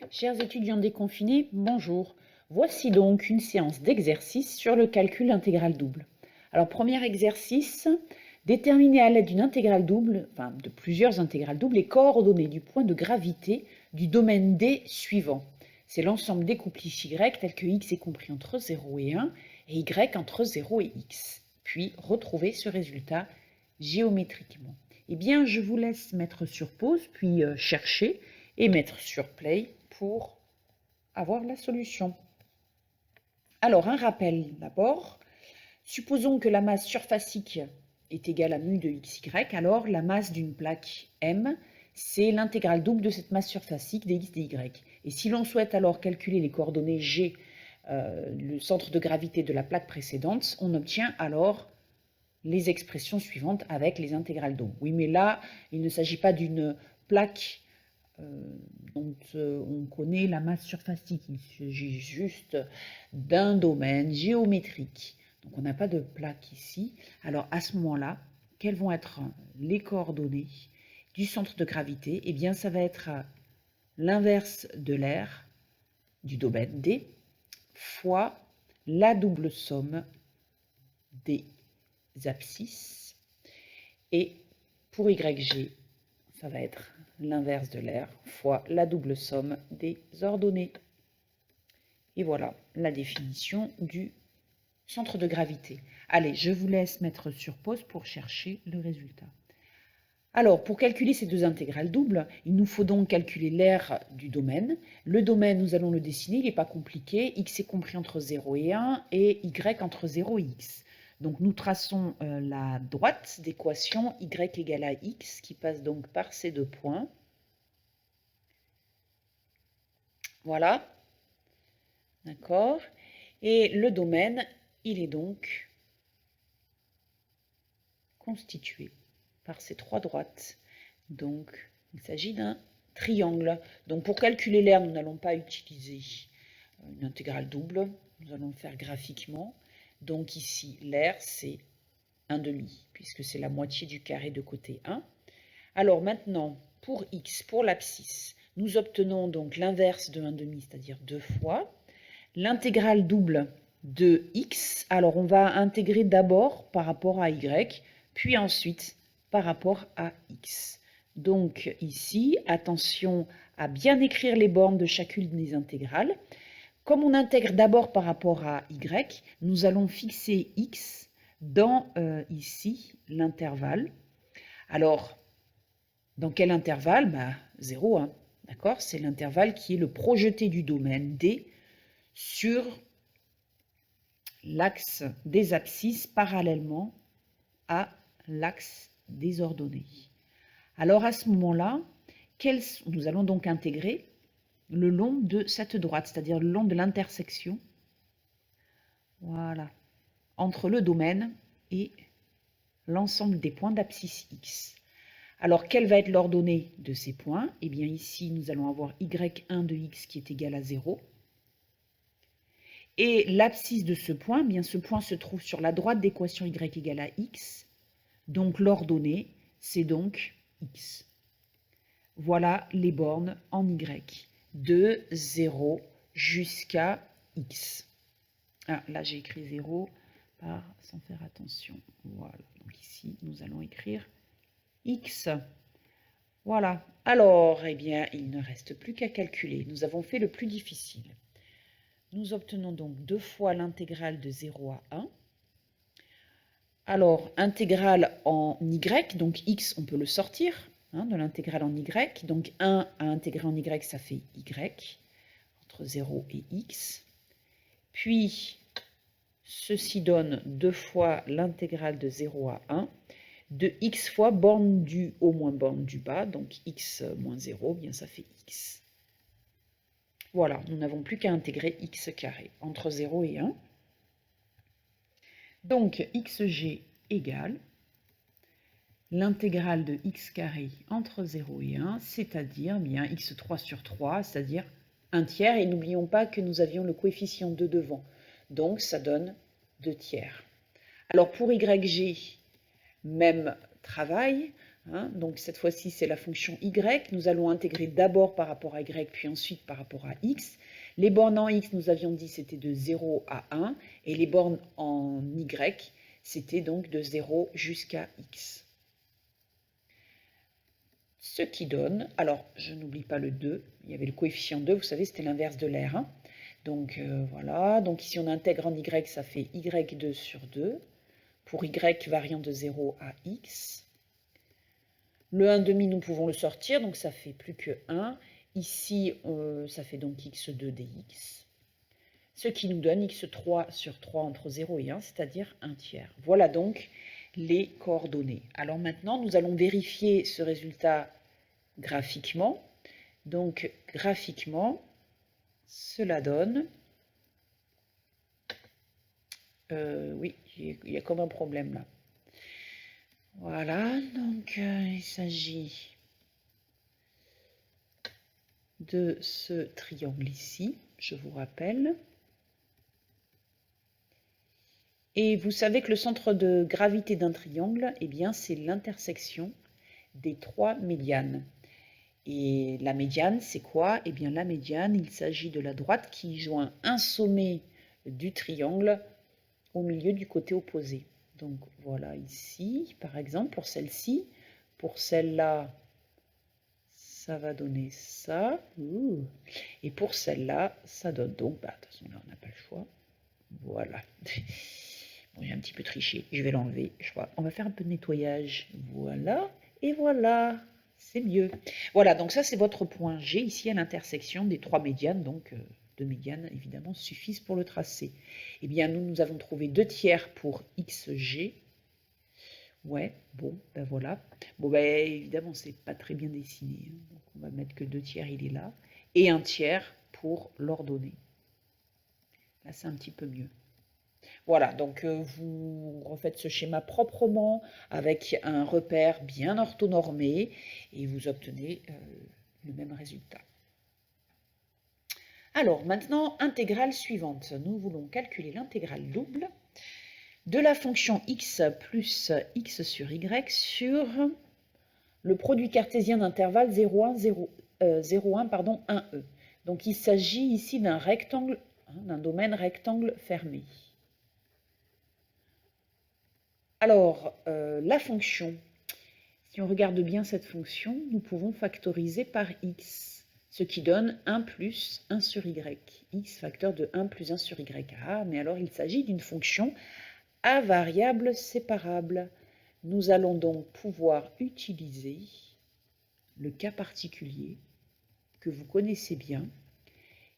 Chers étudiants déconfinés, bonjour. Voici donc une séance d'exercice sur le calcul intégral double. Alors, premier exercice, déterminer à l'aide d'une intégrale double, enfin de plusieurs intégrales doubles, les coordonnées du point de gravité du domaine D suivant. C'est l'ensemble des couples y tels que x est compris entre 0 et 1 et y entre 0 et x. Puis, retrouver ce résultat géométriquement. Eh bien, je vous laisse mettre sur pause, puis chercher et mettre sur play pour avoir la solution. Alors, un rappel d'abord. Supposons que la masse surfacique est égale à mu de xy, alors la masse d'une plaque M, c'est l'intégrale double de cette masse surfacique dx dy. Et si l'on souhaite alors calculer les coordonnées G, le centre de gravité de la plaque précédente, on obtient alors les expressions suivantes avec les intégrales doubles. Oui, mais là, il ne s'agit pas d'une plaque dont on connaît la masse surfacique, il s'agit juste d'un domaine géométrique. Donc on n'a pas de plaque ici. Alors à ce moment-là, quelles vont être les coordonnées du centre de gravité? Eh bien ça va être l'inverse de l'aire du domaine D fois la double somme des abscisses. Et pour YG, ça va être l'inverse de l'aire fois la double somme des ordonnées. Et voilà la définition du centre de gravité. Allez, je vous laisse mettre sur pause pour chercher le résultat. Alors, pour calculer ces deux intégrales doubles, il nous faut donc calculer l'aire du domaine. Le domaine, nous allons le dessiner, il n'est pas compliqué. X est compris entre 0 et 1 et Y entre 0 et X. Donc nous traçons la droite d'équation y égale à x qui passe donc par ces deux points. Voilà. D'accord. Et le domaine, il est donc constitué par ces trois droites. Donc il s'agit d'un triangle. Donc pour calculer l'aire, nous n'allons pas utiliser une intégrale double. Nous allons le faire graphiquement. Donc ici, l'aire, c'est 1/2, puisque c'est la moitié du carré de côté 1. Alors maintenant, pour x, pour l'abscisse, nous obtenons donc l'inverse de 1/2, c'est-à-dire 2 fois. L'intégrale double de x, alors on va intégrer d'abord par rapport à y, puis ensuite par rapport à x. Donc ici, attention à bien écrire les bornes de chacune des intégrales. Comme on intègre d'abord par rapport à y, nous allons fixer x dans ici l'intervalle. Alors, dans quel intervalle? 0, 1. D'accord? C'est l'intervalle qui est le projeté du domaine D sur l'axe des abscisses parallèlement à l'axe des ordonnées. Alors à ce moment-là, nous allons donc intégrer le long de cette droite, c'est-à-dire le long de l'intersection, voilà, entre le domaine et l'ensemble des points d'abscisse X. Alors, quelle va être l'ordonnée de ces points? Eh bien, ici, nous allons avoir y1 de x qui est égal à 0. Et l'abscisse de ce point, eh bien, ce point se trouve sur la droite d'équation y égale à x. Donc, l'ordonnée, c'est donc x. Voilà les bornes en y, de 0 jusqu'à x. Ah, là, j'ai écrit 0 sans faire attention. Voilà, donc ici, nous allons écrire x. Voilà. Alors, eh bien, il ne reste plus qu'à calculer. Nous avons fait le plus difficile. Nous obtenons donc 2 fois l'intégrale de 0 à 1. Alors, intégrale en y, donc x, on peut le sortir de l'intégrale en y. Donc 1 à intégrer en y, ça fait y, entre 0 et x. Puis, ceci donne 2 fois l'intégrale de 0 à 1 de x fois borne du haut moins borne du bas, donc x moins 0, bien ça fait x. Voilà, nous n'avons plus qu'à intégrer x carré entre 0 et 1. Donc xg égale l'intégrale de x carré entre 0 et 1, c'est-à-dire bien x3 sur 3, c'est-à-dire 1 tiers, et n'oublions pas que nous avions le coefficient 2 devant, donc ça donne 2 tiers. Alors pour yg, même travail, Hein, donc cette fois-ci, c'est la fonction y. Nous allons intégrer d'abord par rapport à y, puis ensuite par rapport à x. Les bornes en x, nous avions dit, c'était de 0 à 1. Et les bornes en y, c'était donc de 0 jusqu'à x. Ce qui donne, alors je n'oublie pas le 2, il y avait le coefficient 2, vous savez, c'était l'inverse de l'air. Hein. Donc voilà, donc ici on intègre en y, ça fait y2 sur 2. Pour y variant de 0 à x. Le 1,5, nous pouvons le sortir, donc ça fait plus que 1. Ici, ça fait donc x2 dx. Ce qui nous donne x3 sur 3 entre 0 et 1, c'est-à-dire 1 tiers. Voilà donc les coordonnées. Alors maintenant, nous allons vérifier ce résultat graphiquement. Donc graphiquement, cela donne... oui, il y a comme un problème là. Voilà, donc il s'agit de ce triangle ici, je vous rappelle. Et vous savez que le centre de gravité d'un triangle, eh bien, c'est l'intersection des trois médianes. Et la médiane, c'est quoi? Eh bien, la médiane, il s'agit de la droite qui joint un sommet du triangle au milieu du côté opposé. Donc voilà ici, par exemple, pour celle-ci. Pour celle-là, ça va donner ça. Et pour celle-là, ça donne donc, de toute façon là, on n'a pas le choix. Voilà. Bon, j'ai un petit peu triché, je vais l'enlever. On va faire un peu de nettoyage. Voilà, et voilà, c'est mieux. Voilà, donc ça, c'est votre point G, ici à l'intersection des trois médianes, donc... deux médianes, évidemment, suffisent pour le tracer. Eh bien, nous avons trouvé 2 tiers pour XG. Ouais, bon, ben voilà. Bon, ben évidemment, c'est pas très bien dessiné. Hein. Donc, on va mettre que 2 tiers, il est là. Et 1 tiers pour l'ordonnée. Là, c'est un petit peu mieux. Voilà, donc vous refaites ce schéma proprement avec un repère bien orthonormé et vous obtenez le même résultat. Alors, maintenant, intégrale suivante. Nous voulons calculer l'intégrale double de la fonction x plus x sur y sur le produit cartésien d'intervalle 0,1, 1e. Donc, il s'agit ici d'un rectangle, d'un domaine rectangle fermé. Alors, la fonction, si on regarde bien cette fonction, nous pouvons factoriser par x. Ce qui donne 1 plus 1 sur y. X facteur de 1 plus 1 sur y. Ah, mais alors il s'agit d'une fonction à variable séparable. Nous allons donc pouvoir utiliser le cas particulier que vous connaissez bien,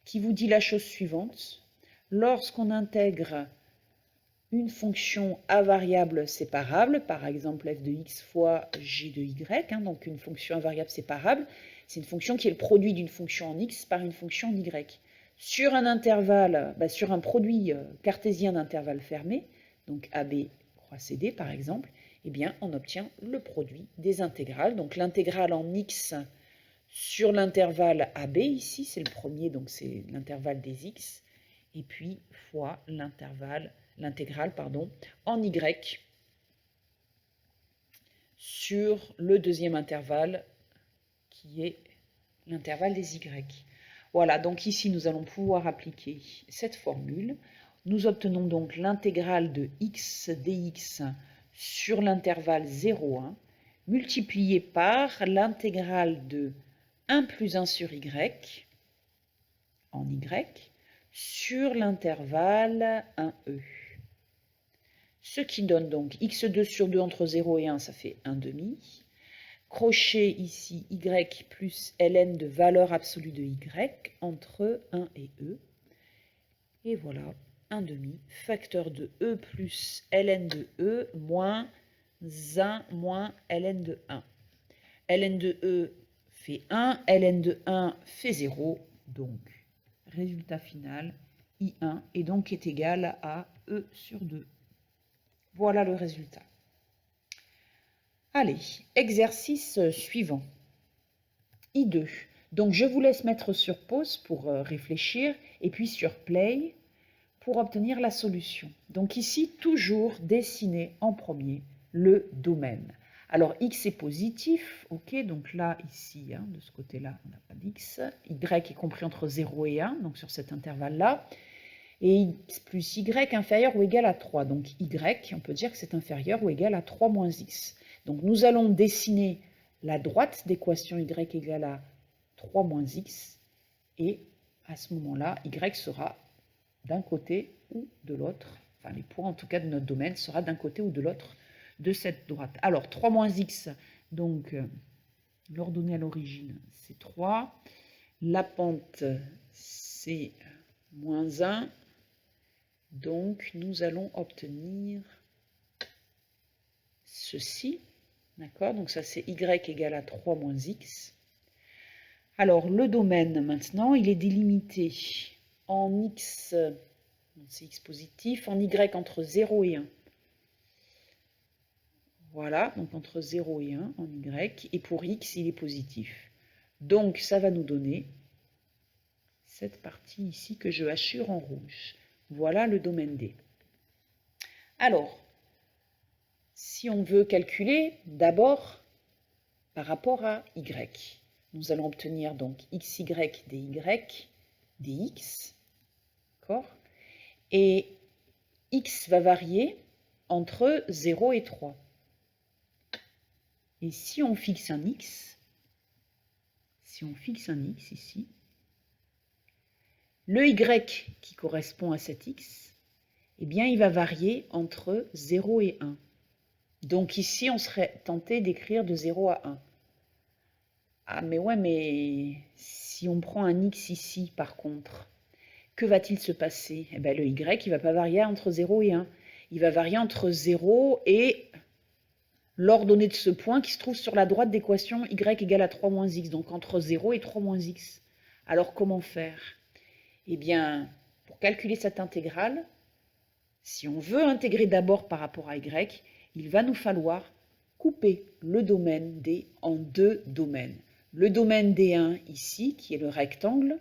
qui vous dit la chose suivante. Lorsqu'on intègre une fonction à variable séparable, par exemple f de x fois g de y, donc une fonction à variable séparable, c'est une fonction qui est le produit d'une fonction en x par une fonction en y. Sur un intervalle, sur un produit cartésien d'intervalle fermé, donc AB croix CD par exemple, eh bien on obtient le produit des intégrales. Donc l'intégrale en x sur l'intervalle AB, ici c'est le premier, donc c'est l'intervalle des x, et puis fois l'intégrale en y sur le deuxième intervalle qui est l'intervalle des y. Voilà, donc ici nous allons pouvoir appliquer cette formule. Nous obtenons donc l'intégrale de x dx sur l'intervalle 0,1 multiplié par l'intégrale de 1 plus 1 sur y en y sur l'intervalle 1e. Ce qui donne donc x2 sur 2 entre 0 et 1, ça fait 1,5. Crochet ici y plus ln de valeur absolue de y entre 1 et e. Et voilà, 1,5 facteur de e plus ln de e moins 1 moins ln de 1. ln de e fait 1, ln de 1 fait 0. Donc, résultat final, I1 et donc est égal à e sur 2. Voilà le résultat. Allez, exercice suivant. I2. Donc, je vous laisse mettre sur pause pour réfléchir et puis sur play pour obtenir la solution. Donc ici, toujours dessiner en premier le domaine. Alors, x est positif, ok, donc là, ici, hein, de ce côté-là, on n'a pas d'x. Y est compris entre 0 et 1, donc sur cet intervalle-là. Et x plus y inférieur ou égal à 3. Donc y, on peut dire que c'est inférieur ou égal à 3 moins x. Donc nous allons dessiner la droite d'équation y égale à 3 moins x. Et à ce moment-là, y sera d'un côté ou de l'autre. Enfin, les points en tout cas de notre domaine sera d'un côté ou de l'autre de cette droite. Alors 3 moins x, donc l'ordonnée à l'origine, c'est 3. La pente, c'est moins 1. Donc, nous allons obtenir ceci. D'accord? Donc, ça, c'est y égale à 3 moins x. Alors, le domaine, maintenant, il est délimité en x, c'est x positif, en y entre 0 et 1. Voilà, donc entre 0 et 1 en y. Et pour x, il est positif. Donc, ça va nous donner cette partie ici que je hachure en rouge. Voilà le domaine D. Alors, si on veut calculer d'abord par rapport à y, nous allons obtenir donc xy dy dx, d'accord? Et x va varier entre 0 et 3. Et si on fixe un x, ici, le y qui correspond à cet x, eh bien, il va varier entre 0 et 1. Donc ici, on serait tenté d'écrire de 0 à 1. Ah, mais ouais, mais si on prend un x ici, par contre, que va-t-il se passer? Eh bien, le y, il ne va pas varier entre 0 et 1. Il va varier entre 0 et l'ordonnée de ce point qui se trouve sur la droite d'équation y égale à 3 moins x, donc entre 0 et 3 moins x. Alors, comment faire? Eh bien, pour calculer cette intégrale, si on veut intégrer d'abord par rapport à y, il va nous falloir couper le domaine D en deux domaines. Le domaine D1 ici, qui est le rectangle,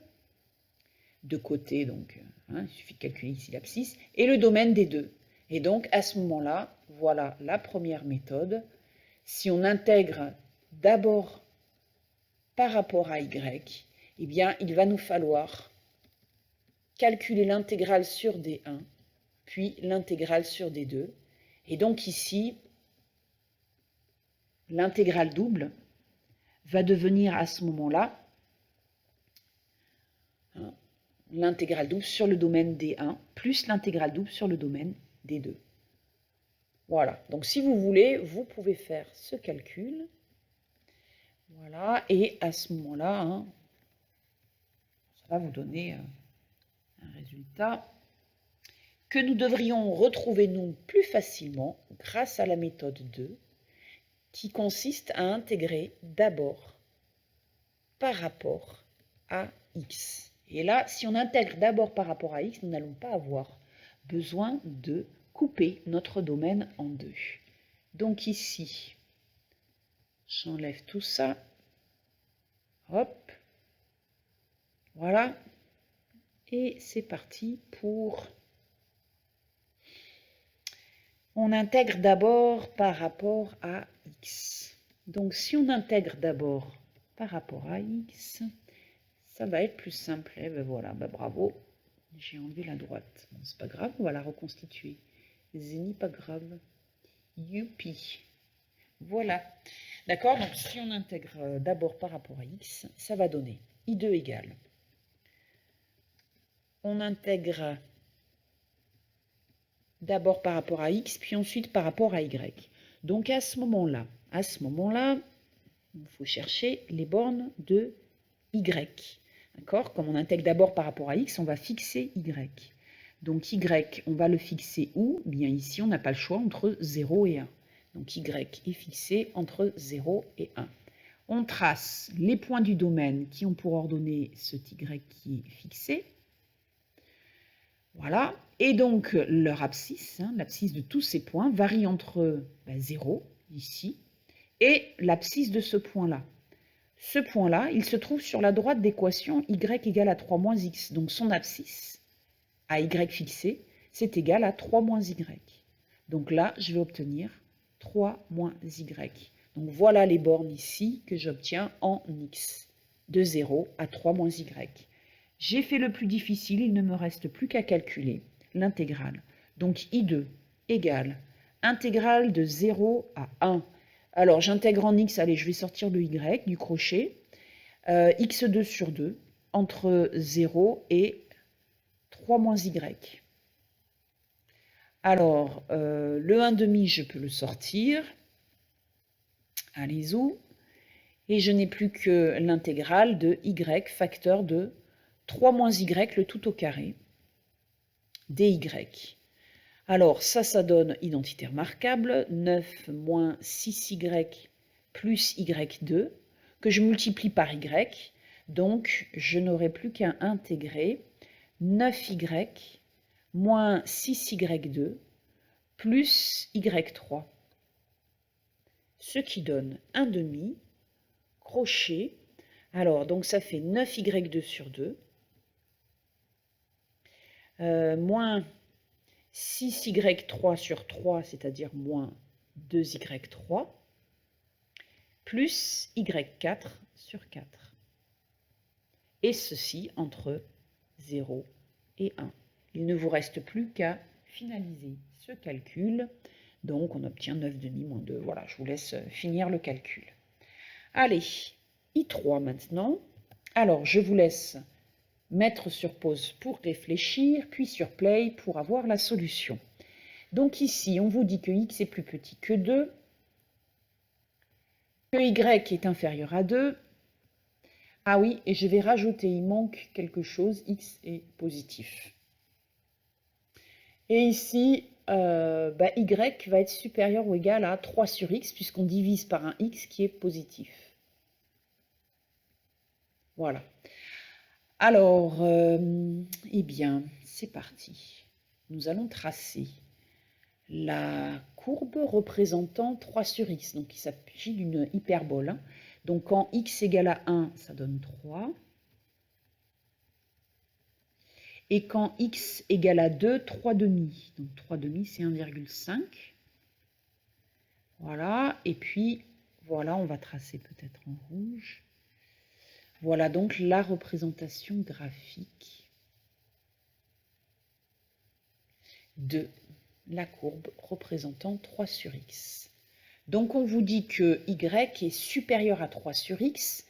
de côté, donc hein, il suffit de calculer ici l'abscisse, et le domaine D2. Et donc à ce moment-là, voilà la première méthode. Si on intègre d'abord par rapport à y, eh bien il va nous falloir calculer l'intégrale sur D1, puis l'intégrale sur D2. Et donc ici, l'intégrale double va devenir à ce moment-là l'intégrale double sur le domaine D1 plus l'intégrale double sur le domaine D2. Voilà, donc si vous voulez, vous pouvez faire ce calcul. Voilà, et à ce moment-là, ça va vous donner un résultat que nous devrions retrouver nous plus facilement grâce à la méthode 2, qui consiste à intégrer d'abord par rapport à x. Et là, si on intègre d'abord par rapport à x, nous n'allons pas avoir besoin de couper notre domaine en deux. Donc ici, j'enlève tout ça. Hop. Voilà. Et c'est parti pour... On intègre d'abord par rapport à x. Donc si on intègre d'abord par rapport à x, ça va être plus simple. Et ben voilà, ben bravo. J'ai enlevé la droite. Bon, c'est pas grave, on va la reconstituer. Zéni, pas grave. Youpi. Voilà. D'accord, donc si on intègre d'abord par rapport à x, ça va donner I2 égale. On intègre d'abord par rapport à x, puis ensuite par rapport à y. Donc à ce moment-là, il faut chercher les bornes de y. D'accord? Comme on intègre d'abord par rapport à x, on va fixer y. Donc y, on va le fixer où? Bien ici, on n'a pas le choix entre 0 et 1. Donc y est fixé entre 0 et 1. On trace les points du domaine qui ont pour ordonnée cet y qui est fixé. Voilà. Et donc leur abscisse, l'abscisse de tous ces points, varie entre 0, ici, et l'abscisse de ce point-là. Ce point-là, il se trouve sur la droite d'équation y égale à 3 moins x. Donc son abscisse, à y fixé, c'est égal à 3 moins y. Donc là, je vais obtenir 3 moins y. Donc voilà les bornes ici que j'obtiens en x, de 0 à 3 moins y. J'ai fait le plus difficile, il ne me reste plus qu'à calculer l'intégrale. Donc I2 égale intégrale de 0 à 1. Alors j'intègre en x, allez, je vais sortir le y du crochet, x2 sur 2, entre 0 et 3 moins y. Alors, le 1/2, je peux le sortir. Allez-y. Et je n'ai plus que l'intégrale de y facteur de 3 moins y, le tout au carré, dy. Alors, ça donne identité remarquable, 9 moins 6y plus y2, que je multiplie par y. Donc, je n'aurai plus qu'à intégrer 9y moins 6y2 plus y3. Ce qui donne 1/2 crochet. Alors, donc ça fait 9y2 sur 2, moins 6y3 sur 3, c'est-à-dire moins 2y3, plus y4 sur 4. Et ceci entre 0 et 1. Il ne vous reste plus qu'à finaliser ce calcul. Donc, on obtient 9/2 moins 2. Voilà, je vous laisse finir le calcul. Allez, I3 maintenant. Alors, je vous laisse mettre sur pause pour réfléchir, puis sur play pour avoir la solution. Donc ici, on vous dit que x est plus petit que 2, que y est inférieur à 2. Ah oui, et je vais rajouter, il manque quelque chose, x est positif. Et ici, y va être supérieur ou égal à 3 sur x, puisqu'on divise par un x qui est positif. Voilà. Alors, eh bien, c'est parti. Nous allons tracer la courbe représentant 3 sur x. Donc, il s'agit d'une hyperbole. Hein. Donc, quand x égale à 1, ça donne 3. Et quand x égale à 2, 3/2. Donc 3/2, c'est 1,5. Voilà, et puis, voilà, on va tracer peut-être en rouge. Voilà donc la représentation graphique de la courbe représentant 3 sur x. Donc on vous dit que y est supérieur à 3 sur x,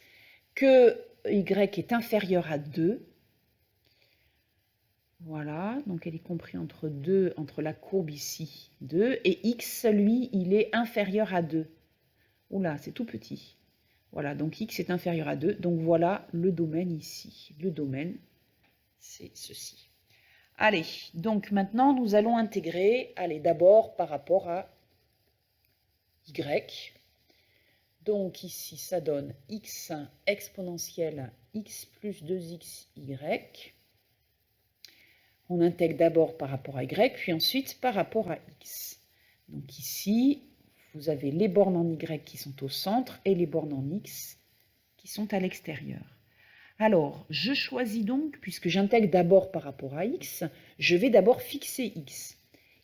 que y est inférieur à 2. Voilà, donc elle est comprise entre 2, entre la courbe ici, 2, et x, lui, il est inférieur à 2. Oula, c'est tout petit. Voilà, donc x est inférieur à 2, donc voilà le domaine ici. Le domaine, c'est ceci. Allez, donc maintenant, nous allons intégrer, allez, d'abord par rapport à y. Donc ici, ça donne x exponentielle x plus 2xy. On intègre d'abord par rapport à y, puis ensuite par rapport à x. Donc ici, vous avez les bornes en y qui sont au centre et les bornes en x qui sont à l'extérieur. Alors, je choisis donc, puisque j'intègre d'abord par rapport à x, je vais d'abord fixer x.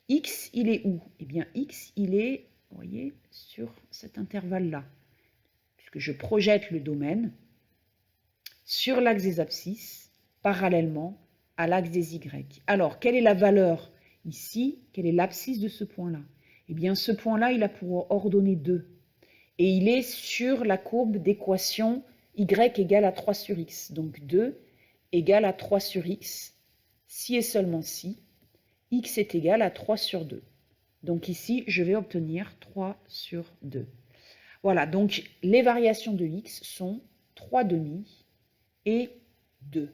X, il est où? Eh bien, x, il est, vous voyez, sur cet intervalle-là. Puisque je projette le domaine sur l'axe des abscisses, parallèlement à l'axe des y. Alors, quelle est la valeur ici? Quelle est l'abscisse de ce point-là? Eh bien, ce point-là, il a pour ordonnée 2. Et il est sur la courbe d'équation y égale à 3 sur x. Donc 2 égale à 3 sur x, si et seulement si x est égal à 3 sur 2. Donc ici, je vais obtenir 3 sur 2. Voilà, donc les variations de x sont 3/2 et 2.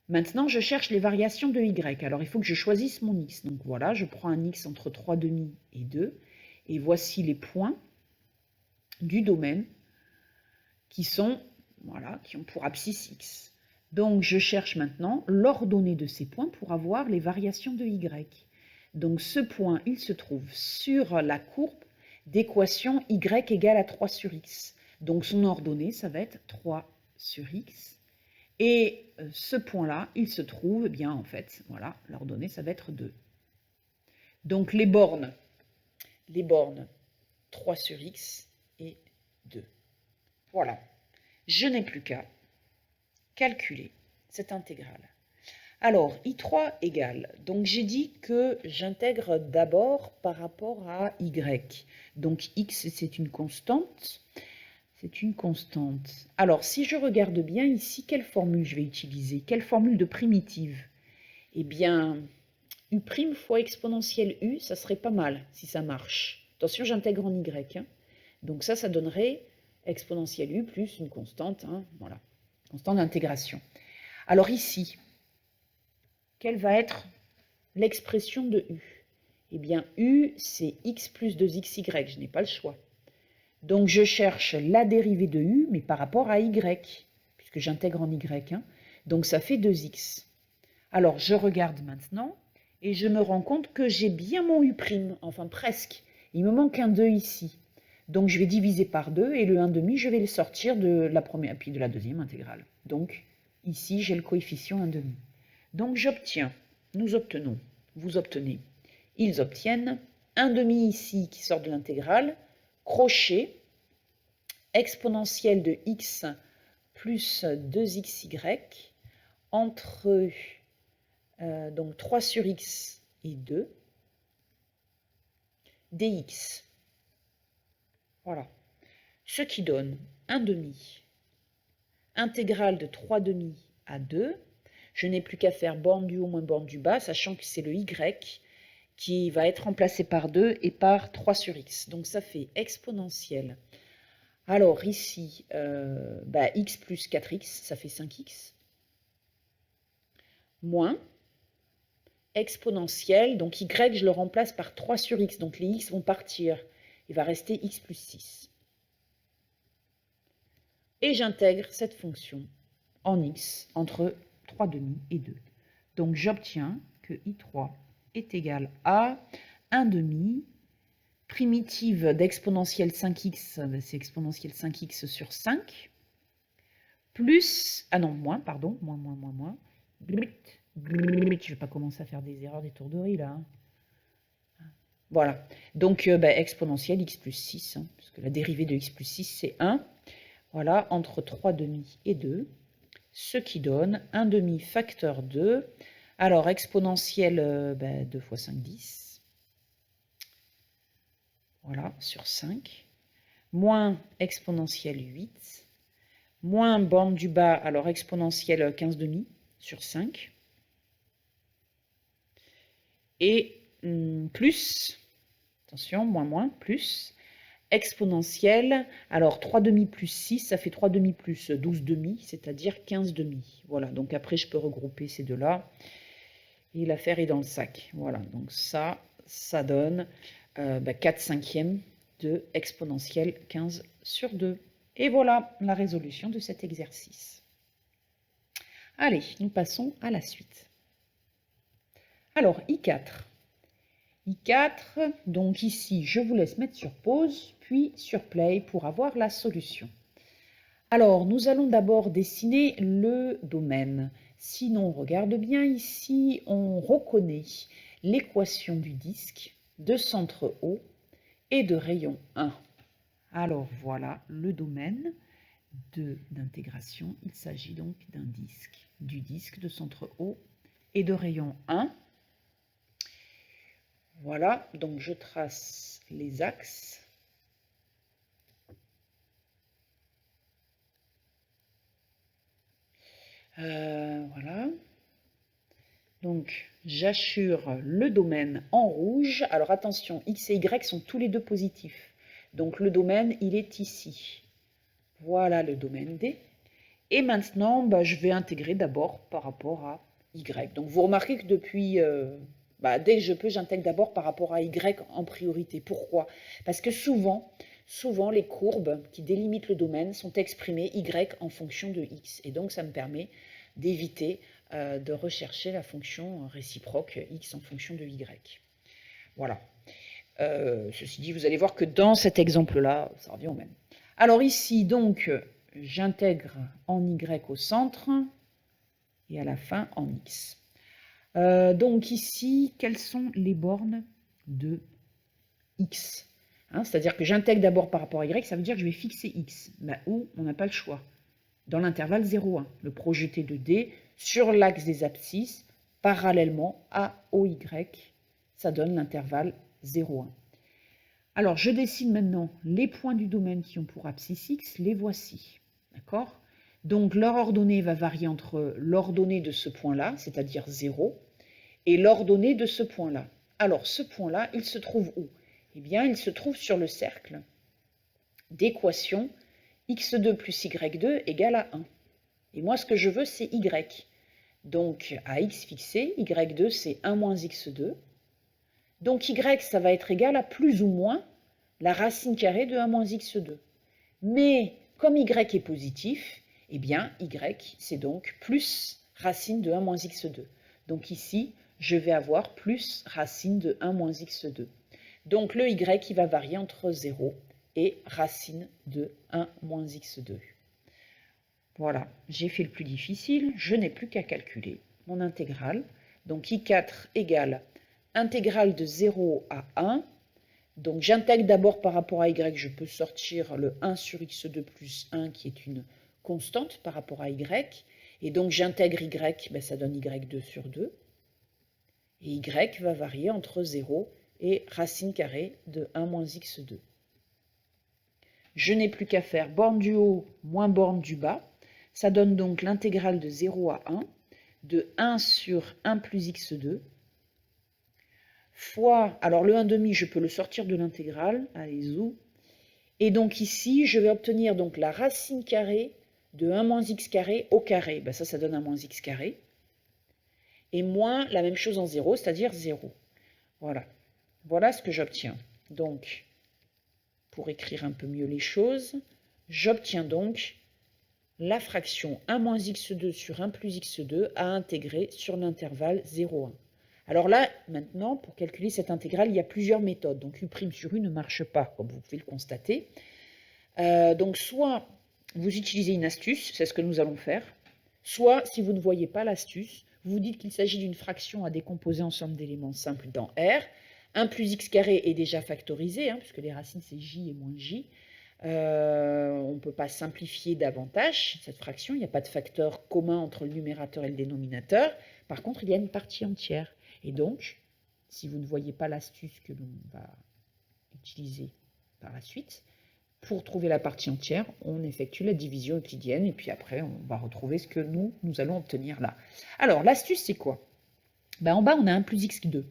Maintenant, je cherche les variations de y. Alors, il faut que je choisisse mon x. Donc voilà, je prends un x entre 3/2 et 2. Et voici les points du domaine qui sont, voilà, qui ont pour abscisse x. Donc, je cherche maintenant l'ordonnée de ces points pour avoir les variations de y. Donc, ce point, il se trouve sur la courbe d'équation y égale à 3 sur x. Donc, son ordonnée, ça va être 3 sur x. Et ce point-là, il se trouve, eh bien, en fait, voilà, l'ordonnée, ça va être 2. Donc, les bornes 3 sur x et 2. Voilà. Je n'ai plus qu'à calculer cette intégrale. Alors, I3 égale, donc j'ai dit que j'intègre d'abord par rapport à y. Donc x, c'est une constante. C'est une constante. Alors, si je regarde bien ici, quelle formule je vais utiliser? Quelle formule de primitive? Eh bien, u' fois exponentielle u, ça serait pas mal si ça marche. Attention, j'intègre en y. Hein. Donc ça donnerait exponentielle u plus une constante. Hein, voilà, constante d'intégration. Alors ici, quelle va être l'expression de u? Eh bien, u, c'est x plus 2xy. Je n'ai pas le choix. Donc, je cherche la dérivée de u, mais par rapport à y, puisque j'intègre en y. Hein. Donc, ça fait 2x. Alors, je regarde maintenant, et je me rends compte que j'ai bien mon u', enfin presque. Il me manque un 2 ici. Donc, je vais diviser par 2, et le 1/2, je vais le sortir de la première, puis de la deuxième intégrale. Donc, ici, j'ai le coefficient 1/2. Donc, j'obtiens, nous obtenons, vous obtenez, ils obtiennent 1/2 ici qui sort de l'intégrale, crochet, exponentielle de x plus 2xy entre donc 3 sur x et 2 dx. Voilà. Ce qui donne 1/2 intégrale de 3/2 à 2. Je n'ai plus qu'à faire borne du haut moins borne du bas, sachant que c'est le y qui va être remplacé par 2 et par 3 sur x. Donc ça fait exponentielle. Alors ici, x plus 4x, ça fait 5x. Moins exponentielle, donc y, je le remplace par 3 sur x. Donc les x vont partir. Il va rester x plus 6. Et j'intègre cette fonction en x entre 3/2 et 2. Donc j'obtiens que I3 est égal à 1/2 primitive d'exponentielle 5x, c'est exponentielle 5x sur 5, plus, moins. Je ne vais pas commencer à faire des erreurs d'étourderie là. Voilà, donc exponentielle x plus 6, hein, parce que la dérivée de x plus 6 c'est 1. Voilà, entre 3/2 et 2, ce qui donne 1/2 facteur 2. Alors, exponentielle 2 fois 5, 10. Voilà, sur 5. Moins exponentielle 8. Moins borne du bas, alors exponentielle 15/2 sur 5. Et plus, attention, moins, plus, exponentielle, alors 3/2 plus 6, ça fait 3/2 plus 12/2, c'est-à-dire 15/2. Voilà, donc après je peux regrouper ces deux-là, et l'affaire est dans le sac. Voilà, donc ça donne 4/5 de exponentielle 15 sur 2. Et voilà la résolution de cet exercice. Allez, nous passons à la suite. Alors, I4. I4, donc ici, je vous laisse mettre sur pause, puis sur play pour avoir la solution. Alors, nous allons d'abord dessiner le domaine. Si l'on regarde bien ici, on reconnaît l'équation du disque de centre O et de rayon 1. Alors, voilà le domaine d'intégration. Il s'agit donc du disque de centre O et de rayon 1. Voilà, donc je trace les axes. Voilà. Donc, j'assure le domaine en rouge. Alors attention, x et y sont tous les deux positifs. Donc le domaine, il est ici. Voilà le domaine D. Et maintenant, je vais intégrer d'abord par rapport à y. Donc vous remarquez que depuis... dès que je peux, j'intègre d'abord par rapport à y en priorité. Pourquoi? Parce que souvent, les courbes qui délimitent le domaine sont exprimées y en fonction de x. Et donc, ça me permet d'éviter de rechercher la fonction réciproque x en fonction de y. Voilà. Ceci dit, vous allez voir que dans cet exemple-là, ça revient au même. Alors ici, donc, j'intègre en y au centre et à la fin en x. Donc ici, quelles sont les bornes de x? Hein, c'est-à-dire que j'intègre d'abord par rapport à y, ça veut dire que je vais fixer x. Ben, où on n'a pas le choix. Dans l'intervalle 0,1. Le projeté de D sur l'axe des abscisses, parallèlement à OY, ça donne l'intervalle 0,1. Alors, je dessine maintenant les points du domaine qui ont pour abscisse x, les voici. D'accord? Donc, leur ordonnée va varier entre l'ordonnée de ce point-là, c'est-à-dire 0, et l'ordonnée de ce point-là. Alors, ce point-là, il se trouve où? Eh bien, il se trouve sur le cercle d'équation x2 plus y2 égale à 1. Et moi, ce que je veux, c'est y. Donc, à x fixé, y2, c'est 1 moins x2. Donc, y, ça va être égal à plus ou moins la racine carrée de 1 moins x2. Mais, comme y est positif, eh bien, y, c'est donc plus racine de 1 moins x2. Donc ici, je vais avoir plus racine de 1 moins x2. Donc, le y, il va varier entre 0 et racine de 1 moins x2. Voilà, j'ai fait le plus difficile, je n'ai plus qu'à calculer mon intégrale. Donc I4 égale intégrale de 0 à 1. Donc j'intègre d'abord par rapport à y, je peux sortir le 1 sur x2 plus 1 qui est une constante par rapport à y. Et donc j'intègre y, ben ça donne y2 sur 2. Et y va varier entre 0 et racine carrée de 1 moins x2. Je n'ai plus qu'à faire borne du haut moins borne du bas. Ça donne donc l'intégrale de 0 à 1 de 1 sur 1 plus x2 fois, alors le 1,5, je peux le sortir de l'intégrale, allez, zou. Et donc ici, je vais obtenir donc la racine carrée de 1 moins x carré au carré. Ben ça donne 1 moins x carré. Et moins la même chose en 0, c'est-à-dire 0. Voilà. Voilà ce que j'obtiens. Donc, pour écrire un peu mieux les choses, j'obtiens donc la fraction 1 moins x2 sur 1 plus x2 à intégrer sur l'intervalle 0,1. Alors là, maintenant, pour calculer cette intégrale, il y a plusieurs méthodes. Donc U' sur U ne marche pas, comme vous pouvez le constater. Donc soit vous utilisez une astuce, c'est ce que nous allons faire, soit, si vous ne voyez pas l'astuce, vous dites qu'il s'agit d'une fraction à décomposer en somme d'éléments simples dans R. 1 plus x carré est déjà factorisé, puisque les racines c'est j et moins j. On ne peut pas simplifier davantage cette fraction, il n'y a pas de facteur commun entre le numérateur et le dénominateur. Par contre, il y a une partie entière. Et donc, si vous ne voyez pas l'astuce que l'on va utiliser par la suite, pour trouver la partie entière, on effectue la division euclidienne et puis après, on va retrouver ce que nous allons obtenir là. Alors, l'astuce, c'est quoi? Ben, en bas, on a 1 plus x2.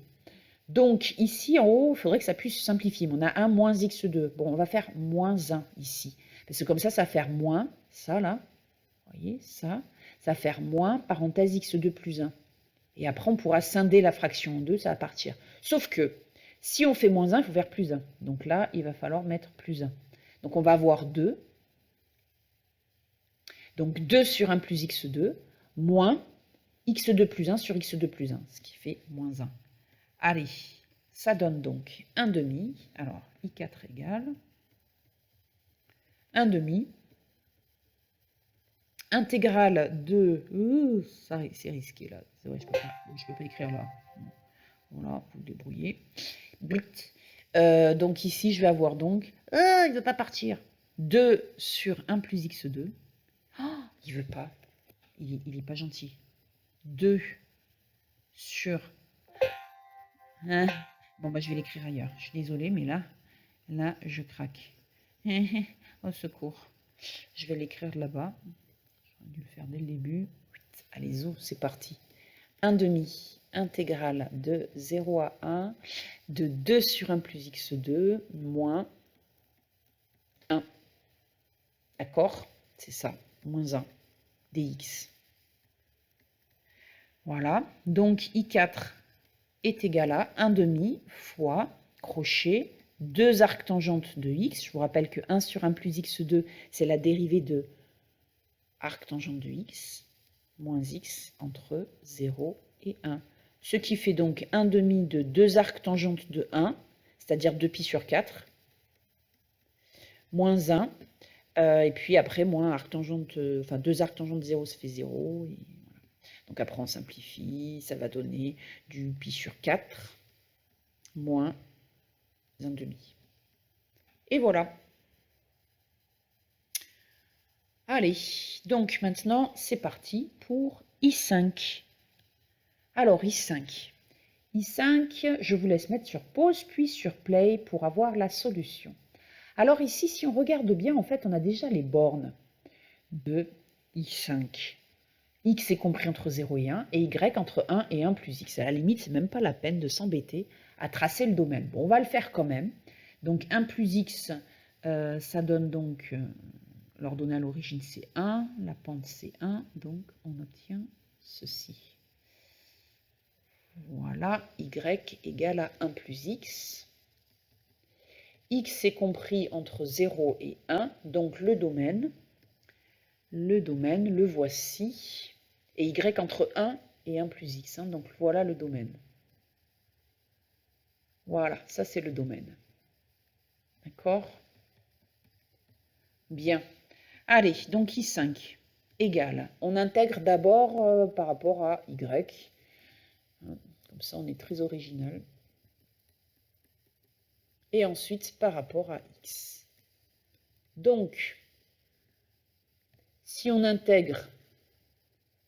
Donc, ici, en haut, il faudrait que ça puisse simplifier. Mais on a 1 moins x2. Bon, on va faire moins 1 ici. Parce que comme ça va faire moins, ça là, vous voyez, ça va faire moins, parenthèse x2 plus 1. Et après, on pourra scinder la fraction en 2, ça va partir. Sauf que, si on fait moins 1, il faut faire plus 1. Donc là, il va falloir mettre plus 1. Donc on va avoir 2. Donc 2 sur 1 plus x2, moins x2 plus 1 sur x2 plus 1, ce qui fait moins 1. Allez, ça donne donc 1 demi. Alors, I4 égale 1 demi. Intégrale de... c'est risqué là. C'est vrai, je peux pas écrire là. Voilà, vous débrouillez. Donc ici, je vais avoir donc... il ne veut pas partir. 2 sur 1 plus x2. Oh, il ne veut pas. Il n'est pas gentil. 2 sur... Hein, bon, bah, je vais l'écrire ailleurs. Je suis désolée, mais là, je craque. Au secours. Je vais l'écrire là-bas. J'aurais dû le faire dès le début. Allez, zo, c'est parti. 1 demi intégrale de 0 à 1 de 2 sur 1 plus x2 moins 1. D'accord? C'est ça, moins 1 dx. Voilà, donc I4 est égal à 1 demi fois crochet 2 arctangentes de x. Je vous rappelle que 1 sur 1 plus x2, c'est la dérivée de arctangente de x, moins x entre 0 et 1. Ce qui fait donc 1 demi de 2 arctangentes de 1, c'est-à-dire 2π sur 4, moins 1, et puis après, moins arctangente, enfin 2 arctangentes de 0, ça fait 0. Et voilà. Donc après, on simplifie, ça va donner du π sur 4, moins 1 demi. Et voilà. Allez, donc maintenant, c'est parti pour I5. Alors, I5. I5, je vous laisse mettre sur pause, puis sur play pour avoir la solution. Alors ici, si on regarde bien, en fait, on a déjà les bornes de I5. X est compris entre 0 et 1, et Y entre 1 et 1 plus X. À la limite, c'est même pas la peine de s'embêter à tracer le domaine. Bon, on va le faire quand même. Donc 1 plus X, ça donne donc, l'ordonnée à l'origine c'est 1, la pente c'est 1, donc on obtient ceci. Voilà, Y égale à 1 plus X. X est compris entre 0 et 1, donc le domaine, le voici. Et Y entre 1 et 1 plus X, hein, donc voilà le domaine. Voilà, ça c'est le domaine. D'accord? Bien. Allez, donc I5 égale, on intègre d'abord par rapport à Y. Comme ça, on est très original. Et ensuite, par rapport à X. Donc, si on intègre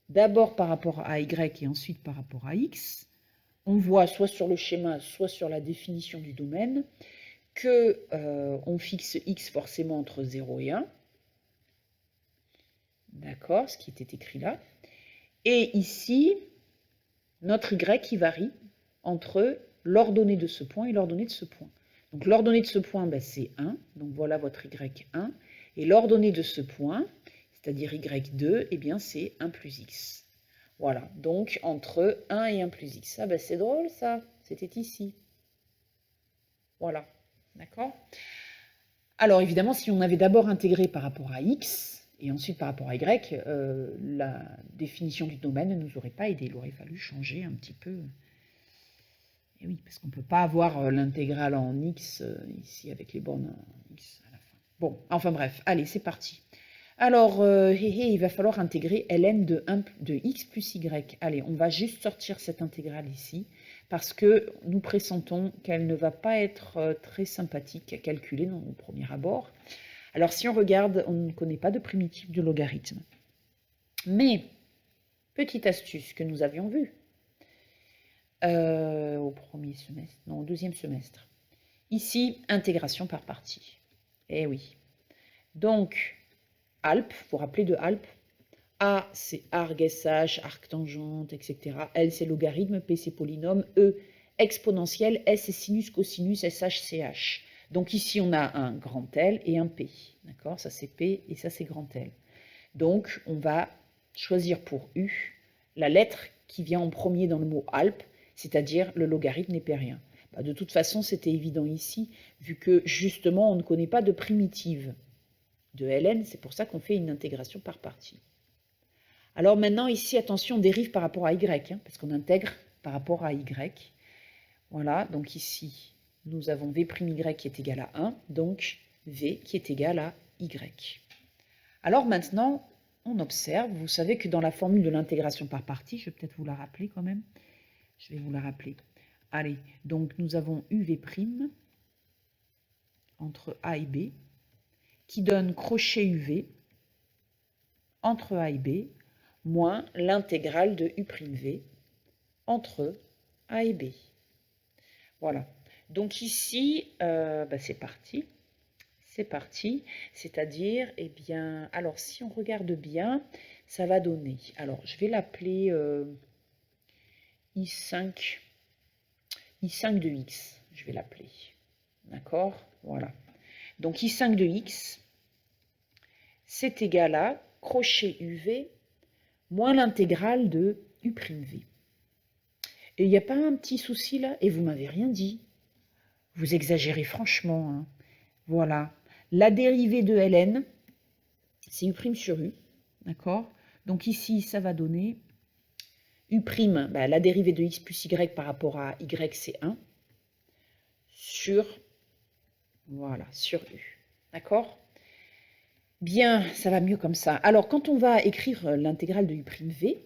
d'abord par rapport à Y et ensuite par rapport à X, on voit soit sur le schéma, soit sur la définition du domaine, que on fixe X forcément entre 0 et 1. D'accord, ce qui était écrit là. Et ici, notre Y qui varie entre l'ordonnée de ce point et l'ordonnée de ce point. Donc l'ordonnée de ce point, ben, c'est 1, donc voilà votre Y1. Et l'ordonnée de ce point, c'est-à-dire Y2, eh bien c'est 1 plus X. Voilà, donc entre 1 et 1 plus X. Ah ben c'est drôle ça, c'était ici. Voilà, d'accord? Alors évidemment, si on avait d'abord intégré par rapport à X, et ensuite par rapport à Y, la définition du domaine ne nous aurait pas aidé. Il aurait fallu changer un petit peu. Et oui, parce qu'on ne peut pas avoir l'intégrale en X ici avec les bornes en X à la fin. Bon, enfin bref, allez, c'est parti. Alors, il va falloir intégrer ln de x plus y. Allez, on va juste sortir cette intégrale ici, parce que nous pressentons qu'elle ne va pas être très sympathique à calculer au premier abord. Alors, si on regarde, on ne connaît pas de primitive de logarithme. Mais, petite astuce que nous avions vue au premier semestre, non, au deuxième semestre. Ici, intégration par partie. Eh oui. Donc, alpes, vous vous rappelez de alpes? A, c'est arc, SH, arc tangente, etc. L, c'est logarithme, P, c'est polynôme, E, exponentielle, S, c'est sinus, cosinus, SH, CH. Donc ici, on a un grand L et un P. D'accord? Ça, c'est P et ça, c'est grand L. Donc, on va choisir pour U la lettre qui vient en premier dans le mot alpes, c'est-à-dire le logarithme népérien. Bah, de toute façon, c'était évident ici, vu que justement, on ne connaît pas de primitive de ln, c'est pour ça qu'on fait une intégration par partie. Alors maintenant, ici, attention, on dérive par rapport à y, hein, parce qu'on intègre par rapport à y. Voilà, donc ici, nous avons v' y qui est égal à 1, donc v qui est égal à y. Alors maintenant, on observe, vous savez que dans la formule de l'intégration par partie, je vais peut-être vous la rappeler quand même, je vais vous la rappeler. Allez, donc nous avons uv' entre a et b, qui donne crochet uv entre a et b, moins l'intégrale de u'v entre a et b. Voilà. Donc ici, c'est parti. C'est parti. C'est-à-dire, eh bien, alors si on regarde bien, ça va donner. Alors, je vais l'appeler I5 de x. Je vais l'appeler. D'accord? Voilà. Donc I5 de x, c'est égal à crochet uv moins l'intégrale de u'v. Et il n'y a pas un petit souci là? Et vous m'avez rien dit. Vous exagérez franchement. Hein. Voilà. La dérivée de ln, c'est u' sur u. D'accord? Donc ici, ça va donner u', la dérivée de x plus y par rapport à y, c'est 1, sur, voilà, sur u. D'accord? Bien, ça va mieux comme ça. Alors, quand on va écrire l'intégrale de u'v,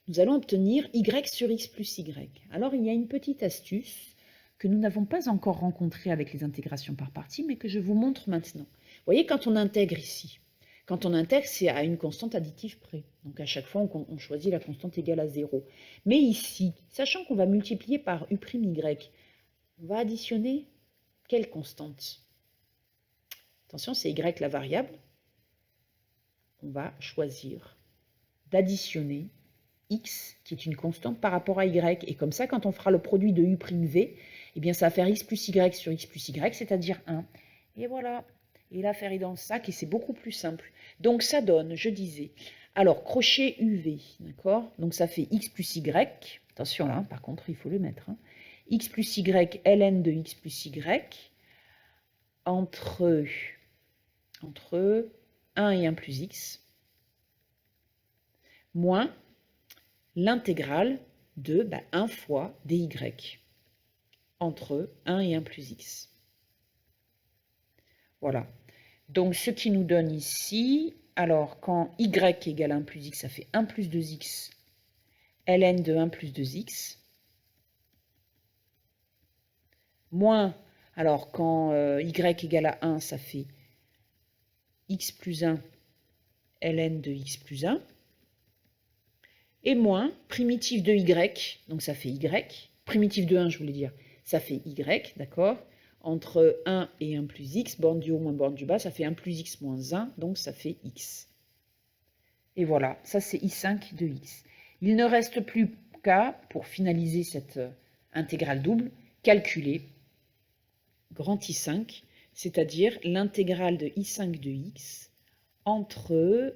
nous allons obtenir y sur x plus y. Alors, il y a une petite astuce. que nous n'avons pas encore rencontré avec les intégrations par partie, mais que je vous montre maintenant. Vous voyez, quand on intègre ici, quand on intègre, c'est à une constante additive près. Donc à chaque fois, on choisit la constante égale à 0. Mais ici, sachant qu'on va multiplier par u'y, on va additionner quelle constante? Attention, c'est y la variable. On va choisir d'additionner x, qui est une constante par rapport à y. Et comme ça, quand on fera le produit de u'v, eh bien, ça va faire x plus y sur x plus y, c'est-à-dire 1. Et voilà. Et l'affaire est dans le sac et c'est beaucoup plus simple. Donc, ça donne, je disais, alors, crochet UV, d'accord? Donc, ça fait x plus y. Attention là, par contre, il faut le mettre. Hein. X plus y, ln de x plus y, entre 1 et 1 plus x, moins l'intégrale de 1 fois dy, entre 1 et 1 plus x. Voilà. Donc, ce qui nous donne ici, alors, quand y égale 1 plus x, ça fait 1 plus 2x, ln de 1 plus 2x, moins, alors, quand y égale à 1, ça fait x plus 1, ln de x plus 1, et moins primitif de y, donc ça fait y, primitif de 1, je voulais dire, ça fait y, d'accord? Entre 1 et 1 plus x, borne du haut moins borne du bas, ça fait 1 plus x moins 1, donc ça fait x. Et voilà, ça c'est I5 de x. Il ne reste plus qu'à, pour finaliser cette intégrale double, calculer grand I5, c'est-à-dire l'intégrale de I5 de x entre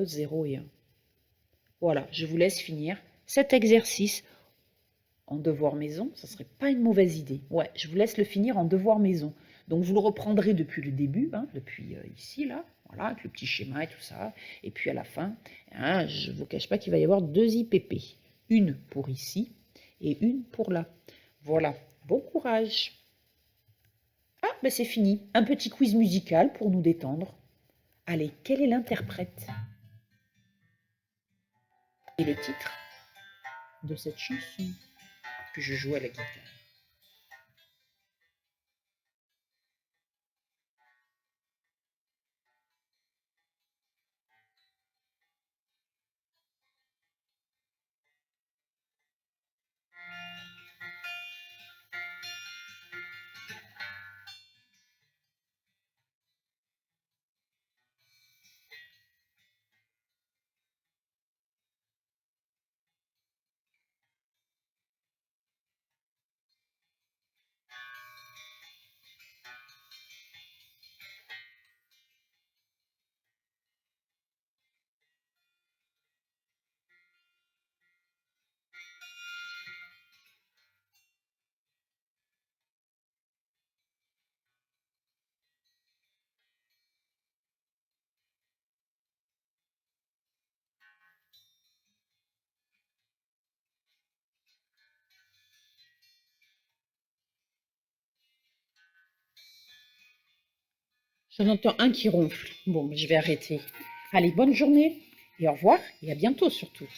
0 et 1. Voilà, je vous laisse finir cet exercice en devoir maison. Ça ne serait pas une mauvaise idée. Ouais, je vous laisse le finir en devoir maison. Donc, vous le reprendrez depuis le début, hein, depuis ici, là, voilà, avec le petit schéma et tout ça. Et puis, à la fin, hein, je ne vous cache pas qu'il va y avoir 2 IPP. Une pour ici et une pour là. Voilà, bon courage. Ah, ben c'est fini. Un petit quiz musical pour nous détendre. Allez, quel est l'interprète? Et le titre de cette chanson que je joue à la guitare. J'en entends un qui ronfle. Bon, je vais arrêter. Allez, bonne journée et au revoir et à bientôt surtout.